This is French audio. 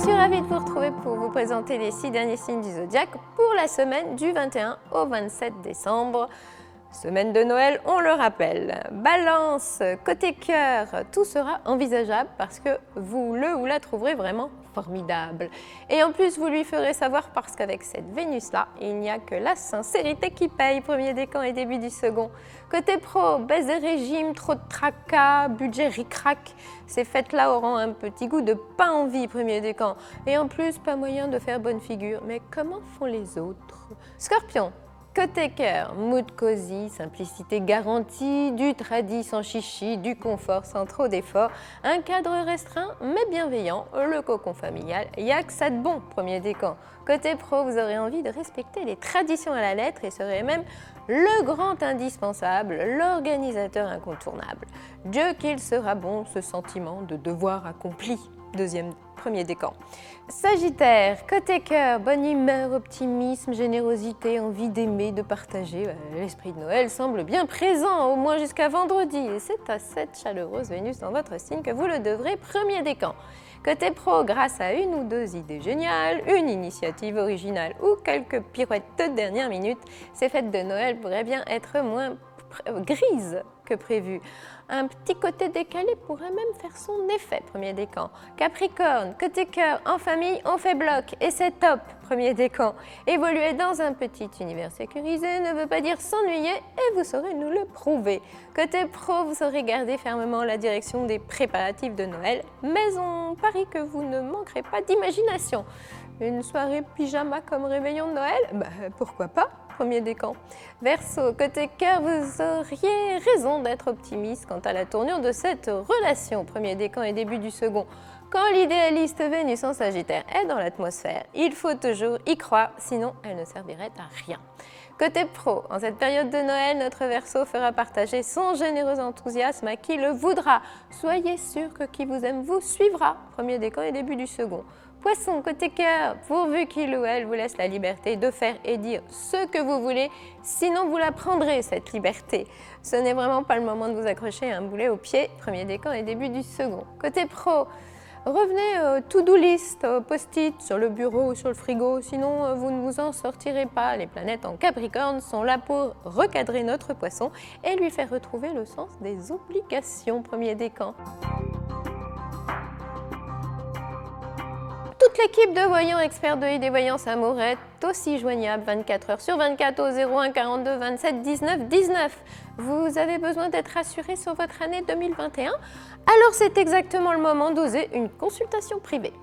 suis ravie de vous retrouver pour vous présenter les 6 derniers signes du zodiaque pour la semaine du 21 au 27 décembre. Semaine de Noël, on le rappelle. Balance, côté cœur, tout sera envisageable parce que vous le ou la trouverez vraiment formidable. Et en plus, vous lui ferez savoir parce qu'avec cette Vénus-là, il n'y a que la sincérité qui paye, premier décan et début du second. Côté pro, baisse des régimes, trop de tracas, budget ric-rac. Ces fêtes-là auront un petit goût de pas envie, premier décan. Et en plus, pas moyen de faire bonne figure. Mais comment font les autres? Scorpion. Côté cœur, mood cosy, simplicité garantie, du tradit sans chichi, du confort sans trop d'efforts, un cadre restreint mais bienveillant, le cocon familial, y a que ça de bon, premier décan. Côté pro, vous aurez envie de respecter les traditions à la lettre et serez même le grand indispensable, l'organisateur incontournable. Dieu qu'il sera bon ce sentiment de devoir accompli. Premier décan. Sagittaire, côté cœur, bonne humeur, optimisme, générosité, envie d'aimer, de partager. L'esprit de Noël semble bien présent, au moins jusqu'à vendredi. Et c'est à cette chaleureuse Vénus dans votre signe que vous le devrez, premier décan. Côté pro, grâce à une ou deux idées géniales, une initiative originale ou quelques pirouettes de dernière minute, ces fêtes de Noël pourraient bien être moins grises que prévu. Un petit côté décalé pourrait même faire son effet, premier décan. Capricorne, côté cœur, en famille, on fait bloc et c'est top, premier décan. Évoluer dans un petit univers sécurisé ne veut pas dire s'ennuyer et vous saurez nous le prouver. Côté pro, vous saurez garder fermement la direction des préparatifs de Noël, mais on parie que vous ne manquerez pas d'imagination. Une soirée pyjama comme réveillon de Noël? Pourquoi pas? Premier décan. Verseau, côté cœur, vous auriez raison d'être optimiste quant à la tournure de cette relation, premier décan et début du second. Quand l'idéaliste Vénus en Sagittaire est dans l'atmosphère, il faut toujours y croire, sinon elle ne servirait à rien. Côté pro, en cette période de Noël, notre Verseau fera partager son généreux enthousiasme à qui le voudra. Soyez sûr que qui vous aime vous suivra, premier décan et début du second. Poisson, côté cœur, pourvu qu'il ou elle vous laisse la liberté de faire et dire ce que vous voulez, sinon vous la prendrez cette liberté. Ce n'est vraiment pas le moment de vous accrocher à un boulet au pied, premier décan et début du second. Côté pro, revenez to-do list, post-it sur le bureau ou sur le frigo, sinon vous ne vous en sortirez pas. Les planètes en Capricorne sont là pour recadrer notre poisson et lui faire retrouver le sens des obligations, premier décan. Toute l'équipe de voyants experts de ID Voyance Amour est aussi joignable 24 heures sur 24 au 01 42 27 19 19. Vous avez besoin d'être rassuré sur votre année 2021? Alors c'est exactement le moment d'oser une consultation privée.